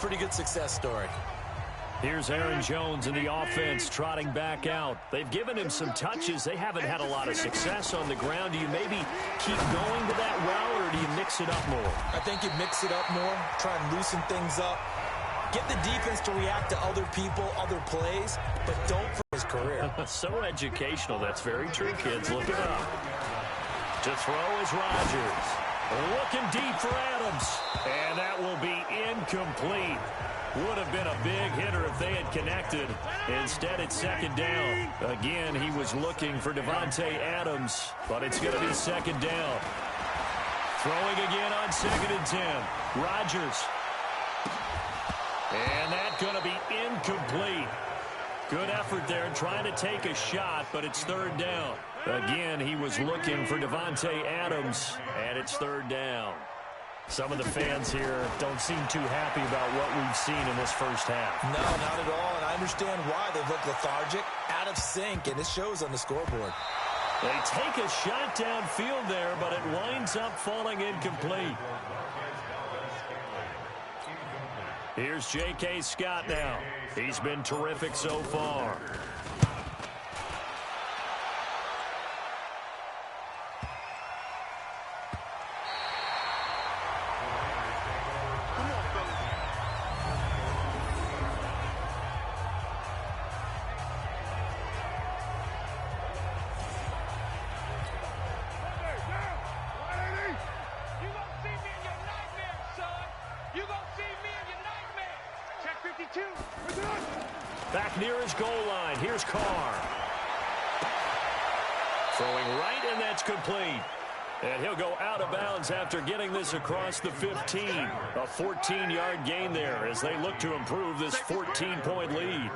pretty good success story. Here's Aaron Jones in the offense trotting back out. They've given him some touches. They haven't had a lot of success on the ground. Do you maybe keep going to that route, or do you mix it up more? I think you mix it up more, try and loosen things up. Get the defense to react to other people, other plays, but don't for his career. So educational. That's very true, kids. Look it up. To throw is Rodgers. Looking deep for Adams. And that will be incomplete. Would have been a big hitter if they had connected. Instead, it's second down. Again, he was looking for Davante Adams, but it's going to be second down. Throwing again on 2nd and 10. Rodgers. And that's going to be incomplete. Good effort there trying to take a shot, but it's 3rd down. Again, he was looking for Davante Adams, and it's 3rd down. Some of the fans here don't seem too happy about what we've seen in this first half. No, not at all, and I understand why. They've looked lethargic, out of sync, and it shows on the scoreboard. They take a shot downfield there, but it winds up falling incomplete. Here's J.K. Scott now. He's been terrific so far. Back near his goal line. Here's Carr. Throwing right, and that's complete. And he'll go out of bounds after getting this across the 15. A 14-yard gain there as they look to improve this 14-point lead.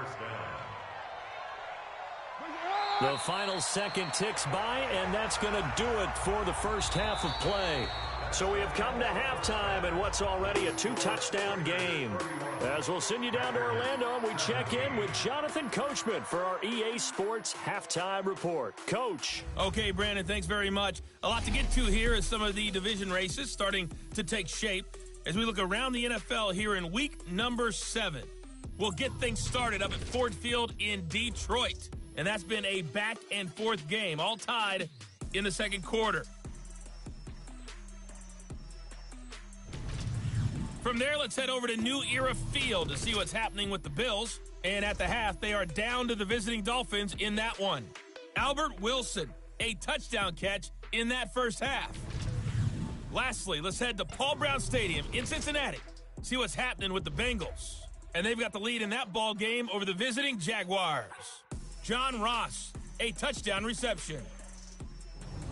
The final second ticks by, and that's going to do it for the first half of play. So we have come to halftime in what's already a 2-touchdown game. As we'll send you down to Orlando, and we check in with Jonathan Coachman for our EA Sports Halftime Report. Coach. Okay, Brandon, thanks very much. A lot to get to here as some of the division races starting to take shape as we look around the NFL here in week number 7. We'll get things started up at Ford Field in Detroit. And that's been a back-and-forth game, all tied in the second quarter. From there, let's head over to New Era Field to see what's happening with the Bills. And at the half, they are down to the visiting Dolphins in that one. Albert Wilson, a touchdown catch in that first half. Lastly, let's head to Paul Brown Stadium in Cincinnati. See what's happening with the Bengals. And they've got the lead in that ball game over the visiting Jaguars. John Ross, a touchdown reception.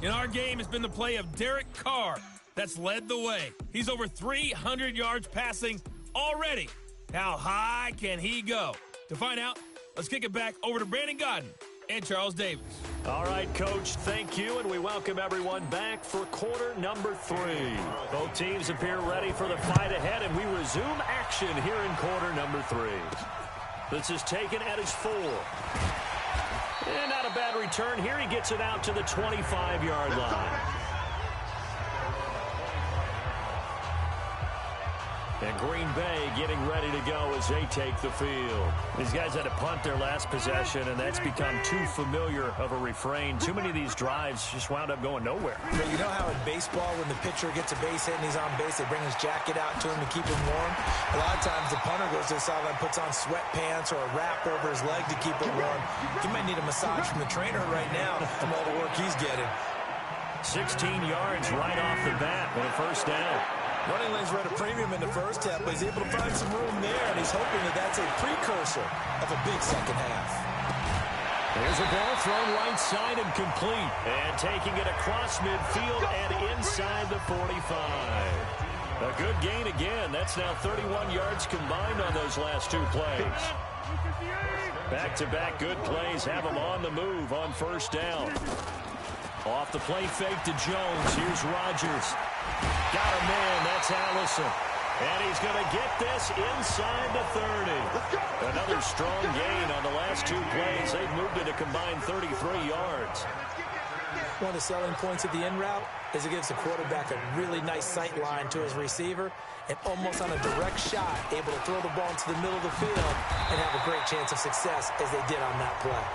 In our game has been the play of Derek Carr that's led the way. He's over 300 yards passing already. How high can he go? To find out, let's kick it back over to Brandon Gaudin and Charles Davis. All right, Coach, thank you, and we welcome everyone back for quarter number 3. Both teams appear ready for the fight ahead, and we resume action here in quarter number 3. This is taken at his 4. And not a bad return here. He gets it out to the 25-yard line. And Green Bay getting ready to go as they take the field. These guys had to punt their last possession, and that's become too familiar of a refrain. Too many of these drives just wound up going nowhere. But you know how in baseball, when the pitcher gets a base hit and he's on base, they bring his jacket out to him to keep him warm? A lot of times the punter goes to the sideline, puts on sweatpants or a wrap over his leg to keep it warm. He might need a massage from the trainer right now from all the work he's getting. 16 yards right off the bat with a first down. Running lanes were at a premium in the first half, but he's able to find some room there, and he's hoping that that's a precursor of a big second half. There's a ball thrown right side and complete. And taking it across midfield and inside the 45. A good gain again. That's now 31 yards combined on those last 2 plays. Back-to-back good plays have him on the move on first down. Off the play fake to Jones. Here's Rodgers. Got a man. That's Allison. And he's going to get this inside the 30. Another strong gain on the last 2 plays. They've moved it a combined 33 yards. One of the selling points of the in route is it gives the quarterback a really nice sight line to his receiver and almost on a direct shot able to throw the ball into the middle of the field and have a great chance of success as they did on that play.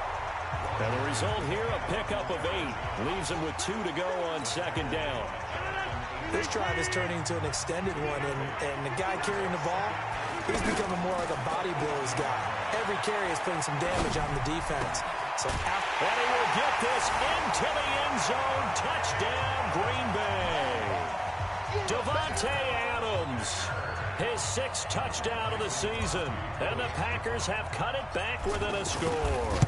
And the result here, a pickup of 8. Leaves him with 2 to go on second down. This drive is turning into an extended one, and the guy carrying the ball, he's becoming more like a body blows guy. Every carry is putting some damage on the defense. And he will get this into the end zone. Touchdown, Green Bay. Davante Adams, his 6th touchdown of the season. And the Packers have cut it back within a score.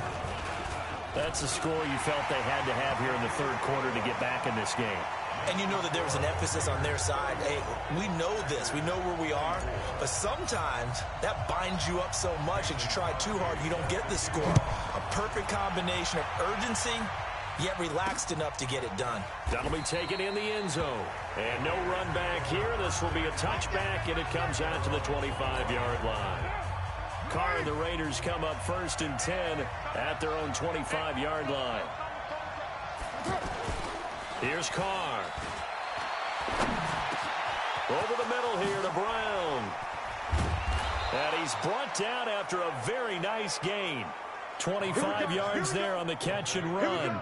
That's a score you felt they had to have here in the third quarter to get back in this game. And you know that there was an emphasis on their side. Hey, we know this. We know where we are. But sometimes that binds you up so much that you try too hard, you don't get the score. A perfect combination of urgency, yet relaxed enough to get it done. That'll be taken in the end zone. And no run back here. This will be a touchback, and it comes out to the 25-yard line. Carr and the Raiders come up 1st and 10 at their own 25-yard line. Here's Carr. Over the middle here to Brown. And he's brought down after a very nice gain. 25 yards there on the catch and run.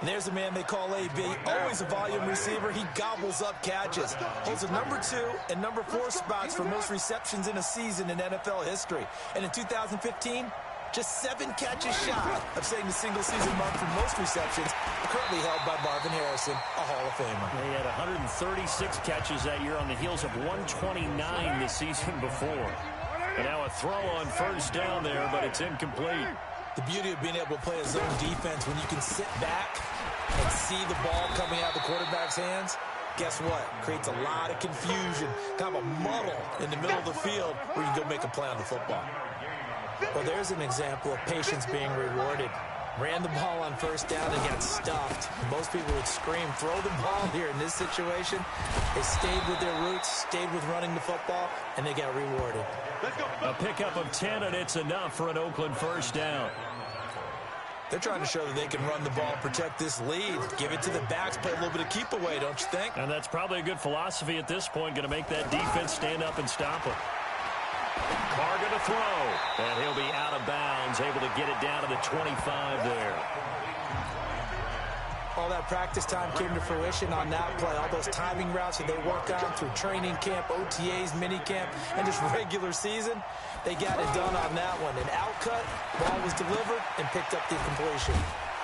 And there's a man they call AB, always a volume receiver. He gobbles up catches. Holds the number 2 and number 4 spots for most receptions in a season in NFL history. And in 2015, just 7 catches shy of setting the single-season mark for most receptions, currently held by Marvin Harrison, a Hall of Famer. He had 136 catches that year on the heels of 129 the season before. And now a throw on 1st down there, but it's incomplete. The beauty of being able to play a zone defense when you can sit back and see the ball coming out of the quarterback's hands, guess what? Creates a lot of confusion, kind of a muddle in the middle of the field where you can go make a play on the football. Well, there's an example of patience being rewarded. Ran the ball on 1st down and got stuffed. Most people would scream, throw the ball here. In this situation, they stayed with their roots, stayed with running the football, and they got rewarded. A pickup of 10, and it's enough for an Oakland 1st down. They're trying to show that they can run the ball, protect this lead, give it to the backs, play a little bit of keep away, don't you think? And that's probably a good philosophy at this point, going to make that defense stand up and stop it. Carr going to throw, and he'll be out of bounds, able to get it down to the 25 there. All that practice time came to fruition on that play. All those timing routes that they worked on through training camp, OTAs, minicamp, and just regular season, they got it done on that one. An outcut, ball was delivered, and picked up the completion.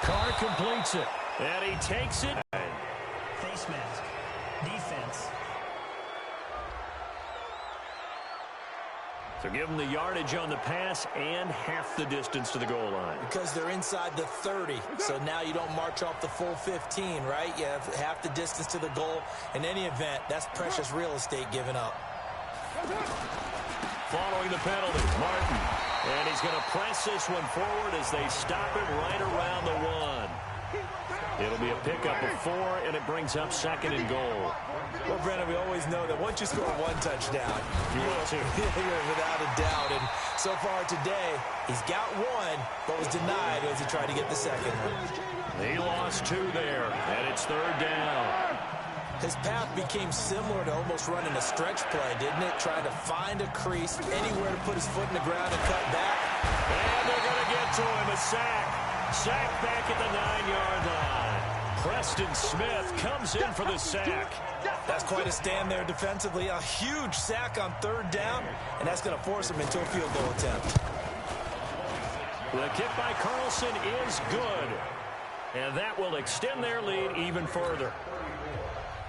Carr completes it, and he takes it. Face mask, defense. So give them the yardage on the pass and half the distance to the goal line. Because they're inside the 30, so now you don't march off the full 15, right? You have half the distance to the goal. In any event, that's precious real estate given up. Following the penalty, Martin. And he's going to press this one forward as they stop it right around the 1. It'll be a pickup of 4, and it brings up 2nd and goal. Well, Brennan, we always know that once you score 1 touchdown, you will too. Without a doubt. And so far today, he's got 1, but was denied as he tried to get the 2nd one. He lost 2 there, and it's 3rd down. His path became similar to almost running a stretch play, didn't it? Trying to find a crease, anywhere to put his foot in the ground and cut back. And they're going to get to him, a sack. Sack back at the 9-yard line. Preston Smith comes in for the sack. That's quite a stand there defensively. A huge sack on 3rd down, and that's going to force him into a field goal attempt. The kick by Carlson is good, and that will extend their lead even further.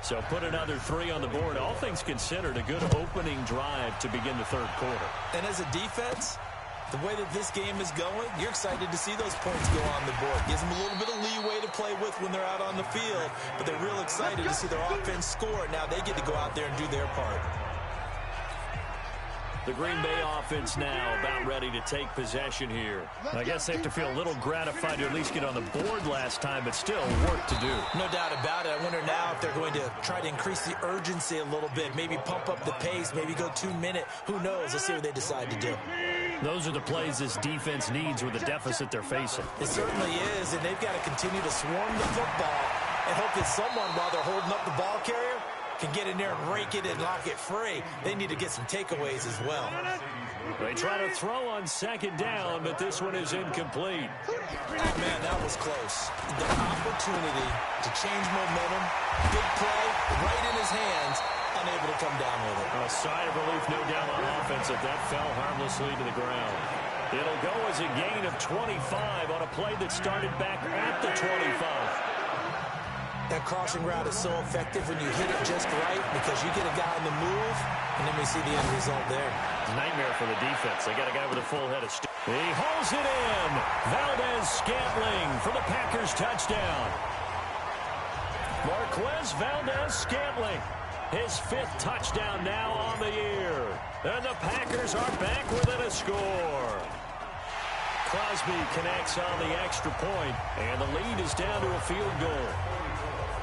So put another 3 on the board. All things considered, a good opening drive to begin the 3rd quarter. And as a defense, the way that this game is going, you're excited to see those points go on the board. Gives them a little bit of leeway to play with when they're out on the field, but they're real excited to see their offense score. Now they get to go out there and do their part. The Green Bay offense now about ready to take possession here. I guess they have to feel a little gratified to at least get on the board last time, but still work to do. No doubt about it. I wonder now if they're going to try to increase the urgency a little bit, maybe pump up the pace, maybe go 2-minute. Who knows? Let's see what they decide to do. Those are the plays this defense needs with the deficit they're facing. It certainly is, and they've got to continue to swarm the football and hope that someone, while they're holding up the ball carrier, can get in there and rake it and lock it free. They need to get some takeaways as well. They try to throw on second down, but this one is incomplete. Oh, man, that was close. The opportunity to change momentum, big play, right in his hands, unable to come down with it. A sigh of relief, no doubt, on offense if that fell harmlessly to the ground. It'll go as a gain of 25 on a play that started back at the 25. That crossing route is so effective when you hit it just right because you get a guy on the move, and then we see the end result there. Nightmare for the defense. They got a guy with a full head of steam. He hauls it in. Valdez-Scantling for the Packers touchdown. Marquez Valdez-Scantling, his 5th touchdown now on the year. And the Packers are back within a score. Crosby connects on the extra point, and the lead is down to a field goal.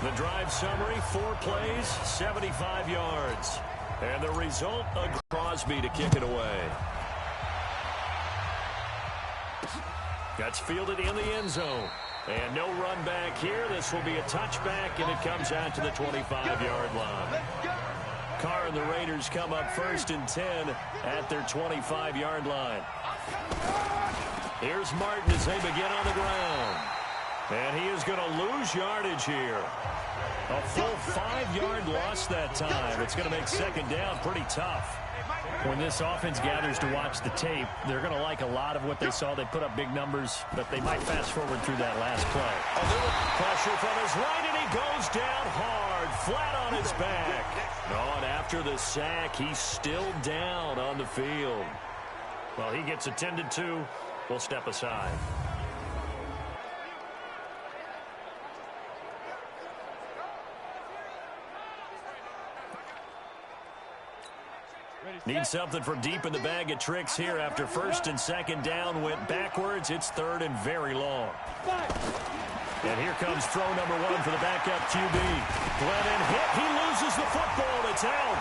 The drive summary, 4 plays, 75 yards. And the result, a Crosby to kick it away. That's fielded in the end zone. And no run back here. This will be a touchback, and it comes out to the 25-yard line. Carr and the Raiders come up 1st and 10 at their 25-yard line. Here's Martin as they begin on the ground. And he is going to lose yardage here. A full 5-yard loss that time. It's going to make second down pretty tough. When this offense gathers to watch the tape, they're going to like a lot of what they saw. They put up big numbers, but they might fast forward through that last play. Pressure from his right, and he goes down hard, flat on his back. Oh, and after the sack, he's still down on the field. Well, he gets attended to. We'll step aside. Need something from deep in the bag of tricks here after 1st and 2nd down went backwards. It's 3rd and very long. And here comes throw number 1 for the backup QB. Glennon hit. He loses the football. It's out.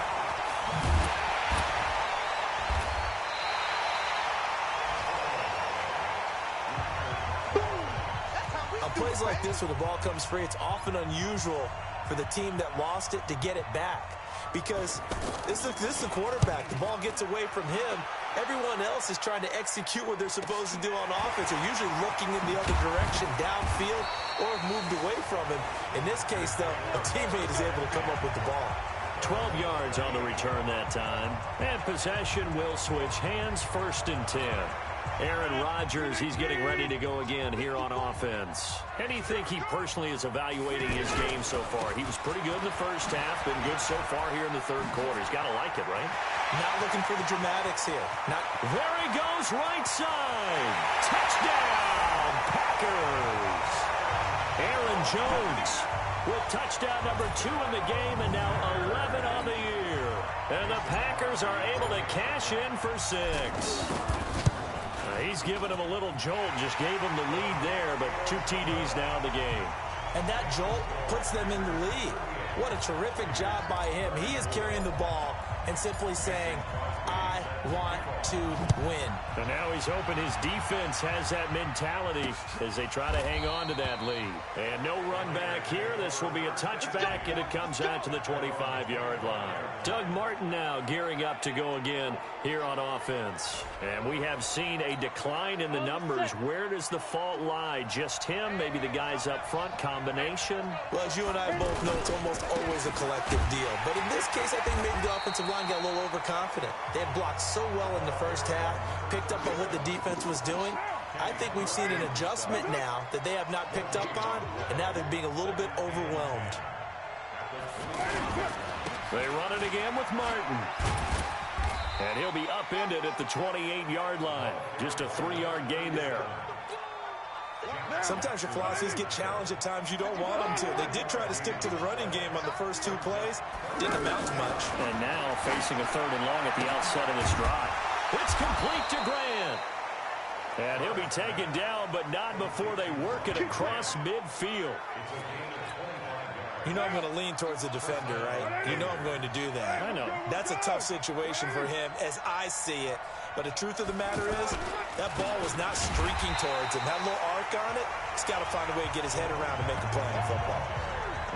On plays like this where the ball comes free, it's often unusual for the team that lost it to get it back. Because this is the quarterback. The ball gets away from him. Everyone else is trying to execute what they're supposed to do on offense. They're usually looking in the other direction, downfield, or have moved away from him. In this case, though, a teammate is able to come up with the ball. 12 yards on the return that time. And possession will switch hands, 1st and 10. Aaron Rodgers, he's getting ready to go again here on offense. How do you think he personally is evaluating his game so far? He was pretty good in the first half, been good so far here in the 3rd quarter. He's got to like it, right? Not looking for the dramatics here. There he goes, right side. Touchdown, Packers. Aaron Jones with touchdown number 2 in the game, and now 11 on the year. And the Packers are able to cash in for 6. He's given him a little jolt, just gave him the lead there, but 2 TDs now in the game. And that jolt puts them in the lead. What a terrific job by him. He is carrying the ball and simply saying, I want to win. And now he's hoping his defense has that mentality as they try to hang on to that lead. And no run back here. This will be a touchback, and it comes out to the 25-yard line. Doug Martin now gearing up to go again here on offense. And we have seen a decline in the numbers. Where does the fault lie? Just him? Maybe the guys up front? Combination? Well, as you and I both know, it's almost always a collective deal. But in this case, I think maybe the offensive line got a little overconfident. They had blocked so well in the first half, picked up on what the defense was doing. I think we've seen an adjustment now that they have not picked up on, and now they're being a little bit overwhelmed. They run it again with Martin. And he'll be upended at the 28-yard line. Just a 3-yard gain there. Sometimes your philosophies get challenged at times you don't want them to. They did try to stick to the running game on the first 2 plays. Didn't amount to much. And now facing a 3rd and long at the outset of this drive. It's complete to Grant. And he'll be taken down, but not before they work it across midfield. You know I'm going to lean towards the defender, right? You know I'm going to do that. I know. That's a tough situation for him as I see it. But the truth of the matter is, that ball was not streaking towards him. That little arc on it, he's got to find a way to get his head around and make a play in football.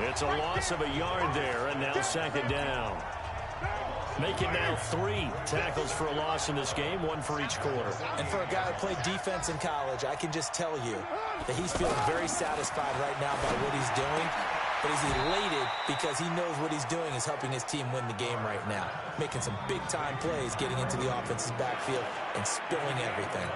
It's a loss of a yard there, and now second down. Making now 3 tackles for a loss in this game, 1 for each quarter. And for a guy who played defense in college, I can just tell you that he's feeling very satisfied right now by what he's doing. But he's elated because he knows what he's doing is helping his team win the game right now. Making some big-time plays, getting into the offense's backfield, and spilling everything.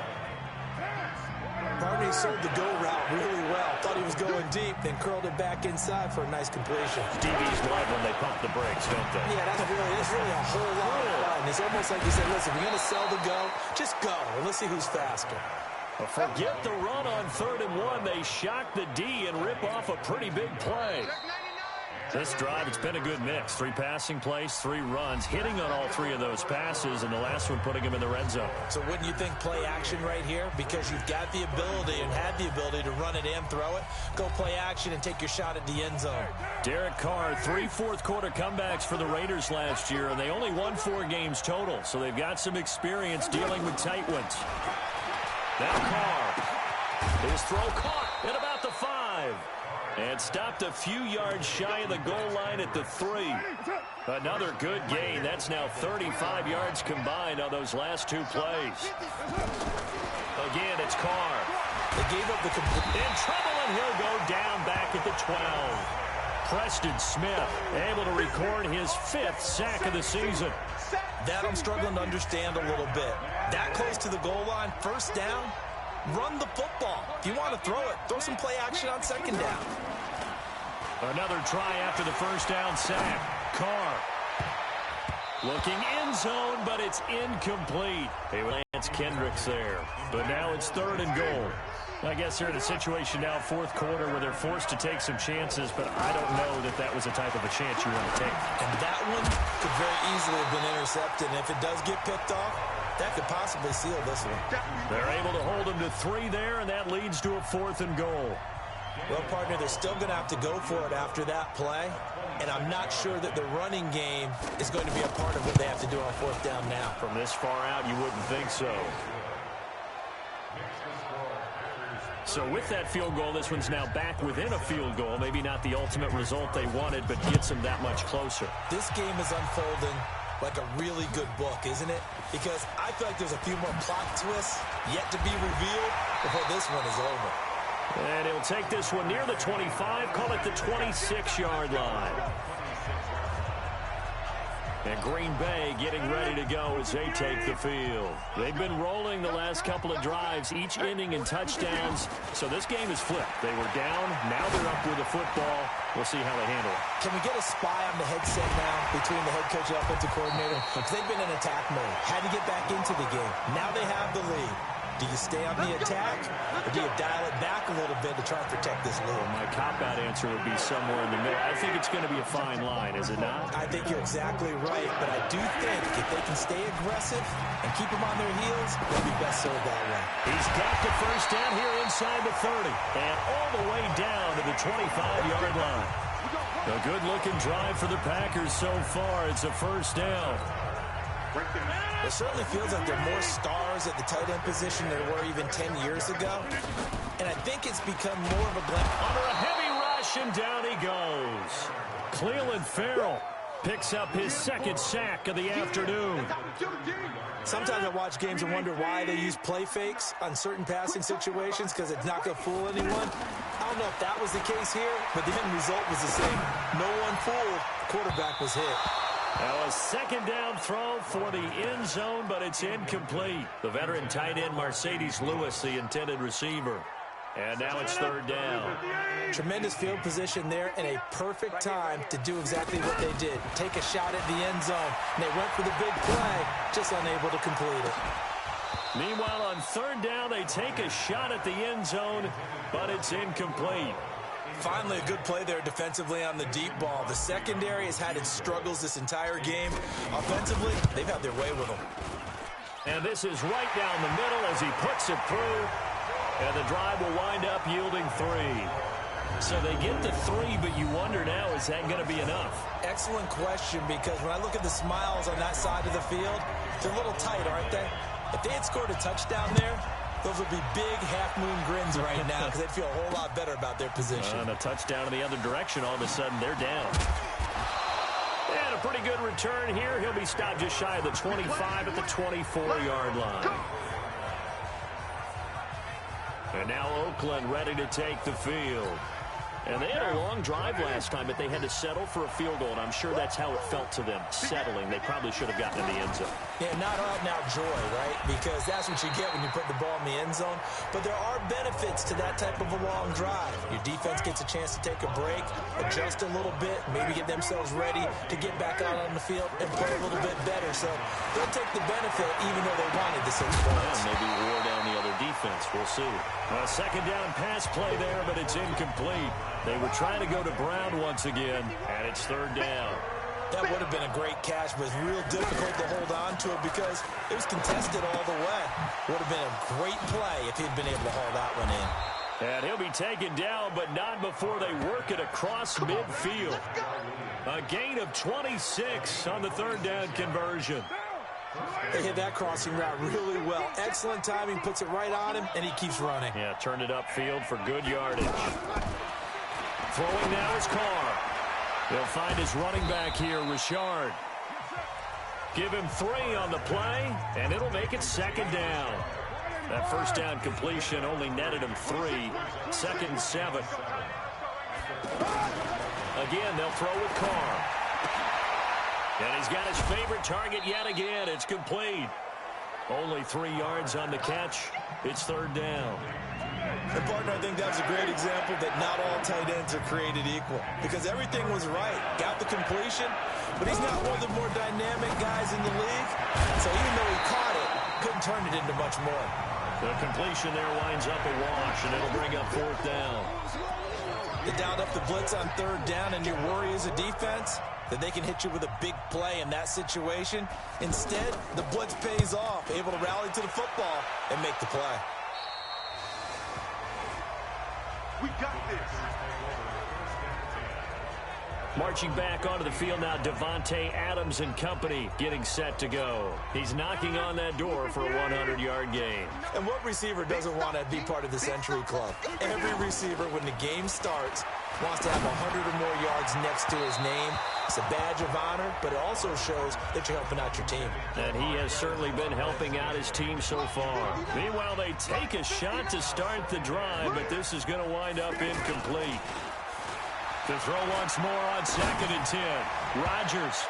Barney sold the go route really well. Thought he was going deep, then curled it back inside for a nice completion. DBs love when they pump the brakes, don't they? Yeah, that's really a whole lot of fun. It's almost like you said, listen, we're going to sell the go. Just go, and let's see who's faster. Forget the run on 3rd and 1. They shock the D and rip off a pretty big play. This drive, it's been a good mix. 3 passing plays, 3 runs, hitting on all 3 of those passes, and the last one putting him in the red zone. So wouldn't you think play action right here? Because you've got the ability and had the ability to run it and throw it. Go play action and take your shot at the end zone. Derek Carr, 3 fourth-quarter comebacks for the Raiders last year, and they only won 4 games total, so they've got some experience dealing with tight ones. Now Carr, his throw caught at about the 5. And stopped a few yards shy of the goal line at the 3. Another good gain. That's now 35 yards combined on those last 2 plays. Again, it's Carr. They gave up the in trouble, and he'll go down back at the 12. Preston Smith able to record his 5th sack of the season. That I'm struggling to understand a little bit. That close to the goal line, first down, run the football. If you want to throw it, throw some play action on second down. Another try after the first down sack. Carr looking end zone, but it's incomplete. They Lance Kendricks there. But now it's 3rd and goal. I guess they're in a situation now, 4th quarter, where they're forced to take some chances, but I don't know that that was the type of a chance you want to take. And that one could very easily have been intercepted. And if it does get picked off, that could possibly seal this one. They're able to hold him to 3 there, and that leads to a 4th and goal. Well, partner, they're still going to have to go for it after that play. And I'm not sure that the running game is going to be a part of what they have to do on 4th down now. From this far out, you wouldn't think so. So with that field goal, this one's now back within a field goal. Maybe not the ultimate result they wanted, but gets them that much closer. This game is unfolding like a really good book, isn't it? Because I feel like there's a few more plot twists yet to be revealed before this one is over. And he'll take this one near the 25, call it the 26-yard line. And Green Bay getting ready to go as they take the field. They've been rolling the last couple of drives, each inning in touchdowns. So this game is flipped. They were down. Now they're up with the football. We'll see how they handle it. Can we get a spy on the headset now between the head coach and offensive coordinator? Because they've been in attack mode. Had to get back into the game. Now they have the lead. Do you stay on the attack, or do you dial it back a little bit to try and protect this lead? Well, my cop-out answer would be somewhere in the middle. I think it's going to be a fine line, is it not? I think you're exactly right, but I do think if they can stay aggressive and keep them on their heels, they'll be best served that way. He's got the first down here inside the 30, and all the way down to the 25-yard line. A good-looking drive for the Packers so far. It's a first down. It certainly feels like there are more stars at the tight end position than there were even 10 years ago. And I think it's become more of a under a heavy rush, and down he goes. Clelin Ferrell picks up his 2nd sack of the afternoon. Sometimes I watch games and wonder why they use play fakes on certain passing situations, because it's not going to fool anyone. I don't know if that was the case here, but the end result was the same. No one fooled. The quarterback was hit. Now a 2nd down throw for the end zone, but it's incomplete. The veteran tight end Mercedes Lewis, the intended receiver. And now it's 3rd down. Tremendous field position there and a perfect time to do exactly what they did. Take a shot at the end zone. And they went for the big play, just unable to complete it. Meanwhile, on 3rd down, they take a shot at the end zone, but it's incomplete. Finally, a good play there defensively on the deep ball. The secondary has had its struggles this entire game. Offensively, they've had their way with them. And this is right down the middle as he puts it through. And the drive will wind up yielding 3. So they get the 3, but you wonder now, is that going to be enough? Excellent question, because when I look at the smiles on that side of the field, they're a little tight, aren't they? If they had scored a touchdown there, those would be big half-moon grins right now because they'd feel a whole lot better about their position. And a touchdown in the other direction, all of a sudden they're down. And a pretty good return here. He'll be stopped just shy of the 25 at the 24-yard line. And now Oakland ready to take the field. And they had a long drive last time, but they had to settle for a field goal, and I'm sure that's how it felt to them, settling. They probably should have gotten in the end zone. Yeah, not out-and-out joy, right? Because that's what you get when you put the ball in the end zone. But there are benefits to that type of a long drive. Your defense gets a chance to take a break, adjust a little bit, maybe get themselves ready to get back out on the field and play a little bit better. So they'll take the benefit even though they wanted the 6 points. Yeah, maybe wore down the other defense. We'll see. A second down pass play there, but it's incomplete. They were trying to go to Brown once again, and it's 3rd down. That would have been a great catch, but it's real difficult to hold on to it because it was contested all the way. Would have been a great play if he'd been able to haul that one in. And he'll be taken down, but not before they work it across midfield. A gain of 26 on the 3rd down conversion. They hit that crossing route really well. Excellent timing, puts it right on him, and he keeps running. Yeah, turned it upfield for good yardage. Throwing now is Carr. He'll find his running back here, Richard. Give him 3 on the play, and it'll make it 2nd down. That 1st down completion only netted him 3. 2nd and 7. Again, they'll throw with Carr. And he's got his favorite target yet again. It's complete. Only 3 yards on the catch. It's 3rd down. And, partner, I think that was a great example that not all tight ends are created equal. Because everything was right. Got the completion, but he's not one of the more dynamic guys in the league. So even though he caught it, couldn't turn it into much more. The completion there winds up a wash, and it'll bring up 4th down. They dialed up the blitz on 3rd down, and your worry as a defense that they can hit you with a big play in that situation. Instead, the blitz pays off, able to rally to the football and make the play. We got this. Marching back onto the field now, Davante Adams and company getting set to go. He's knocking on that door for a 100-yard gain. And what receiver doesn't want to be part of the Century Club? Every receiver, when the game starts, wants to have 100 or more yards next to his name. It's a badge of honor, but it also shows that you're helping out your team. And he has certainly been helping out his team so far. Meanwhile, they take a shot to start the drive, but this is going to wind up incomplete. To throw once more on 2nd and 10. Rodgers.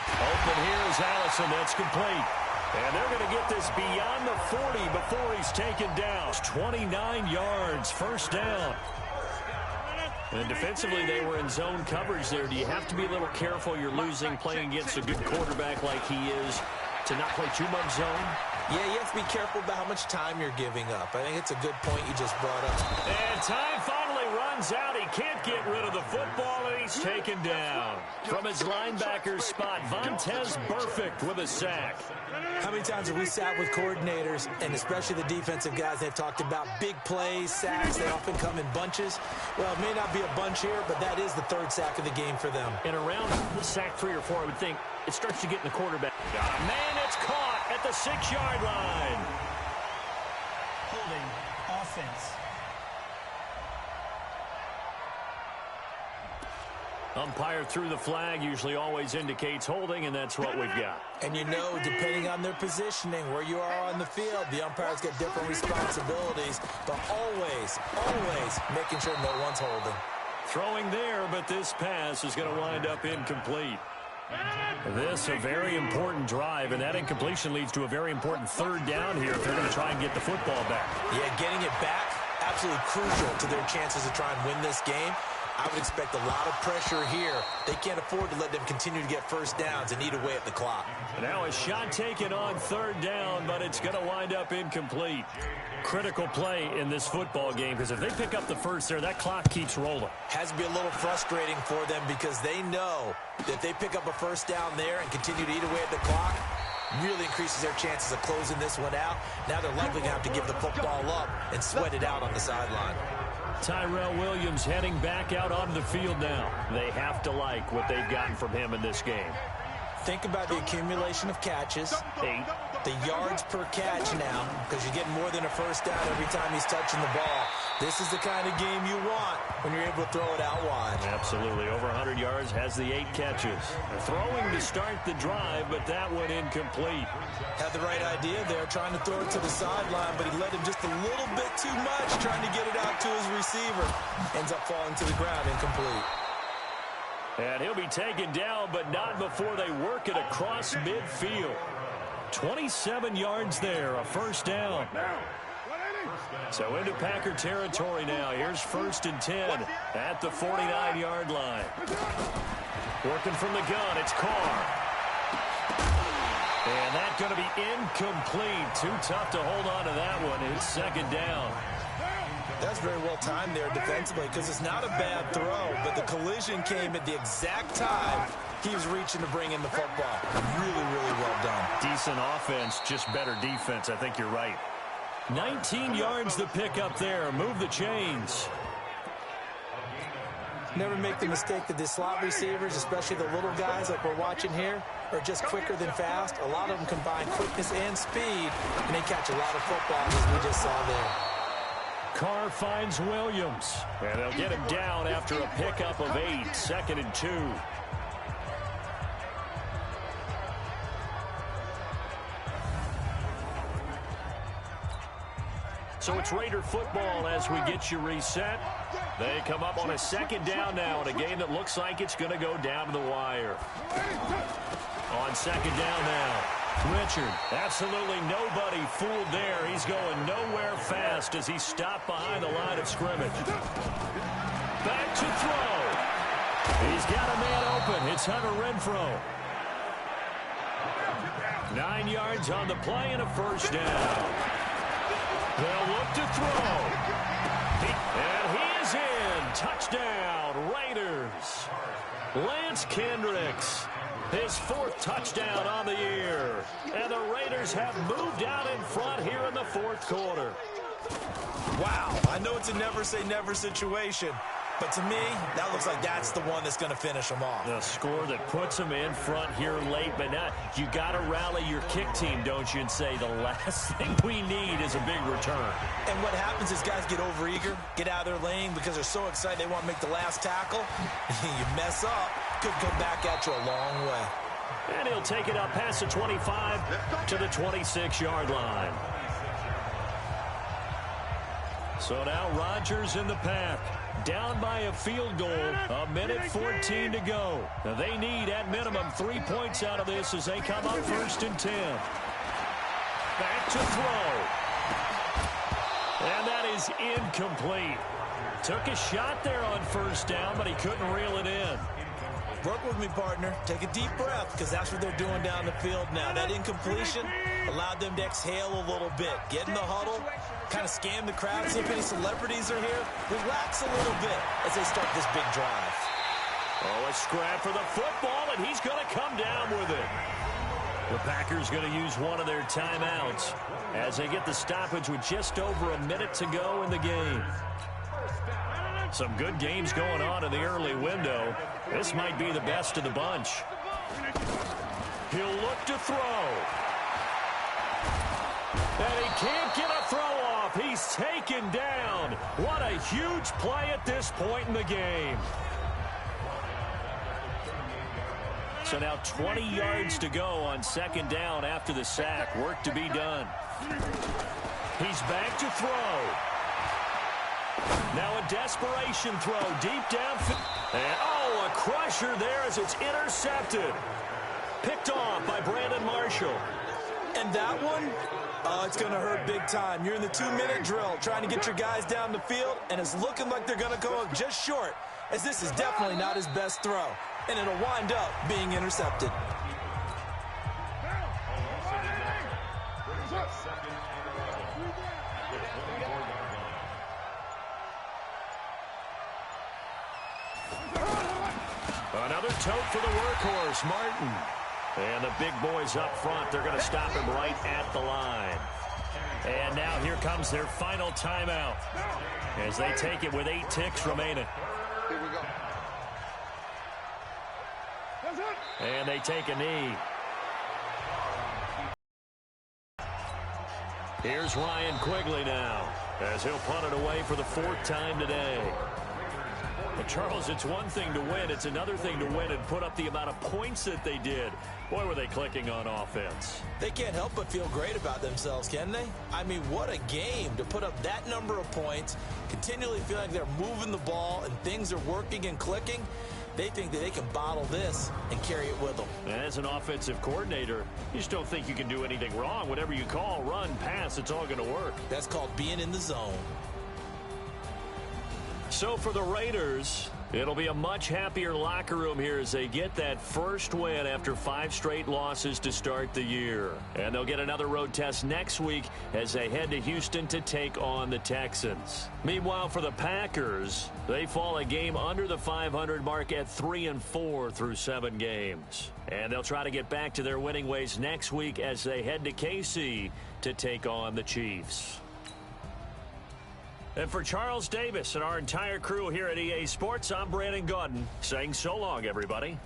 Open here is Allison. That's complete. And they're going to get this beyond the 40 before he's taken down. 29 yards, 1st down. And defensively, they were in zone coverage there. Do you have to be a little careful? You're losing, playing against a good quarterback like he is, to not play too much zone? Yeah, you have to be careful about how much time you're giving up. I think it's a good point you just brought up. And time finally runs out. He can't get rid of the football, and he's taken down. From his linebacker spot, Vontaze Burfict with a sack. How many times have we sat with coordinators, and especially the defensive guys, they've talked about big plays, sacks. They often come in bunches. Well, it may not be a bunch here, but that is the 3rd sack of the game for them. And around the sack 3 or 4, I would think it starts to get in the quarterback. Man, it's caught at the 6-yard line. Holding offense. Umpire threw the flag, usually always indicates holding, and that's what we've got. And you know, depending on their positioning, where you are on the field, the umpires get different responsibilities, but always making sure no one's holding. Throwing there, but this pass is going to wind up incomplete. This a very important drive, and that incompletion leads to a very important 3rd down here if they're going to try and get the football back. Yeah, getting it back, absolutely crucial to their chances to try and win this game. I would expect a lot of pressure here. They can't afford to let them continue to get 1st downs and eat away at the clock. Now a shot taken on 3rd down, but it's going to wind up incomplete. Critical play in this football game, because if they pick up the 1st there, that clock keeps rolling. Has to be a little frustrating for them because they know that if they pick up a 1st down there and continue to eat away at the clock, really increases their chances of closing this one out. Now they're likely going to have to give the football up and sweat it out on the sideline. Tyrell Williams heading back out onto the field now. They have to like what they've gotten from him in this game. Think about the accumulation of catches. 8. The yards per catch now, because you're getting more than a first down every time he's touching the ball. This is the kind of game you want when you're able to throw it out wide. Absolutely. Over 100 yards, has the 8 catches. Throwing to start the drive, but that one incomplete. Had the right idea there, trying to throw it to the sideline, but he led him just a little bit too much, trying to get it out to his receiver. Ends up falling to the ground, incomplete. And he'll be taken down, but not before they work it across midfield. 27 yards there, a first down. So into Packer territory now. Here's 1st and 10 at the 49-yard line. Working from the gun, it's Carr. And that's going to be incomplete. Too tough to hold on to that one. It's 2nd down. That's very well timed there defensively because it's not a bad throw, but the collision came at the exact time he was reaching to bring in the football. Really, really well done. Decent offense, just better defense. I think you're right. 19 yards to pick up there. Move the chains. Never make the mistake that the slot receivers, especially the little guys like we're watching here, are just quicker than fast. A lot of them combine quickness and speed, and they catch a lot of footballs as we just saw there. Carr finds Williams, and they'll get him down after a pickup of 8, 2nd and 2. So it's Raider football as we get you reset. They come up on a 2nd down now in a game that looks like it's going to go down to the wire. On 2nd down now. Richard, absolutely nobody fooled there. He's going nowhere fast as he's stopped behind the line of scrimmage. Back to throw. He's got a man open. It's Hunter Renfrow. 9 yards on the play and a first down. They'll look to throw. And he is in. Touchdown, Raiders. Lance Kendricks. His 4th touchdown on the year. And the Raiders have moved out in front here in the 4th quarter. Wow, I know it's a never-say-never situation, but to me, that looks like that's the one that's going to finish them off. The score that puts them in front here late, but now you got to rally your kick team, don't you, and say the last thing we need is a big return. And what happens is guys get overeager, get out of their lane because they're so excited they want to make the last tackle. You mess up, could come back at you a long way. And he'll take it up past the 25 to the 26-yard line. So now Rodgers in the pack. Down by a field goal, 1:14 to go. Now they need, at minimum, 3 points out of this as they come up 1st and 10. Back to throw. And that is incomplete. Took a shot there on 1st down, but he couldn't reel it in. Work with me, partner. Take a deep breath, because that's what they're doing down the field now. That incompletion allowed them to exhale a little bit. Get in the huddle, kind of scan the crowd, see if any celebrities are here. Relax a little bit as they start this big drive. Oh, a scrap for the football, and he's going to come down with it. The Packers going to use one of their timeouts as they get the stoppage with just over a minute to go in the game. Some good games going on in the early window. This might be the best of the bunch. He'll look to throw. And he can't get a throw off. He's taken down. What a huge play at this point in the game. So now 20 yards to go on 2nd down after the sack. Work to be done. He's back to throw. Now a desperation throw deep downfield. And oh, a crusher there as it's intercepted. Picked off by Brandon Marshall. And that one, it's going to hurt big time. You're in the 2-minute drill trying to get your guys down the field, and it's looking like they're going to go up just short, as this is definitely not his best throw. And it'll wind up being intercepted. Another tote for the workhorse, Martin. And the big boys up front, they're going to stop him right at the line. And now here comes their final timeout as they take it with 8 ticks remaining. Here we go. And they take a knee. Here's Ryan Quigley now as he'll punt it away for the 4th time today. Well, Charles, it's one thing to win. It's another thing to win and put up the amount of points that they did. Boy, were they clicking on offense. They can't help but feel great about themselves, can they? I mean, what a game to put up that number of points, continually feel like they're moving the ball and things are working and clicking. They think that they can bottle this and carry it with them. And as an offensive coordinator, you just don't think you can do anything wrong. Whatever you call, run, pass, it's all going to work. That's called being in the zone. So for the Raiders, it'll be a much happier locker room here as they get that first win after 5 straight losses to start the year. And they'll get another road test next week as they head to Houston to take on the Texans. Meanwhile, for the Packers, they fall a game under the 500 mark at 3-4 through 7 games. And they'll try to get back to their winning ways next week as they head to KC to take on the Chiefs. And for Charles Davis and our entire crew here at EA Sports, I'm Brandon Gaudin saying so long, everybody.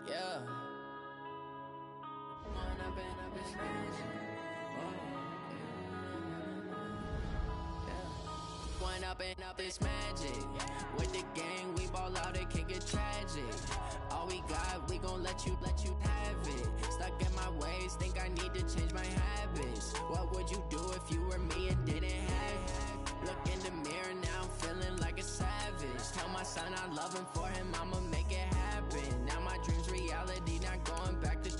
Yeah. One up and up is magic. With the gang, we ball out, it can get tragic. All we got, we gon' let you have it. Stuck in my ways, think I need to change my habits. What would you do if you were me and didn't have it? Look in the mirror, now I'm feeling like a savage. Tell my son I love him, for him I'ma make it happen. Now my dream's reality, not going back to.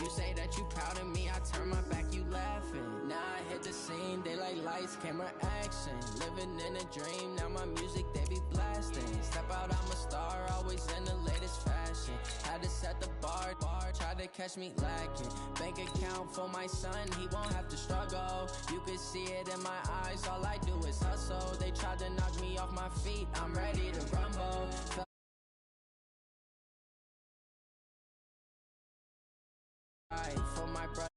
You say that you proud of me, I turn my back, you laughing. Now I hit the scene, they like lights, camera, action. Living in a dream, now my music, they be blasting. Step out, I'm a star, always in the latest fashion. Had to set the bar, tried to catch me lacking. Bank account for my son, he won't have to struggle. You can see it in my eyes, all I do is hustle. They tried to knock me off my feet, I'm ready to rumble. For my brother.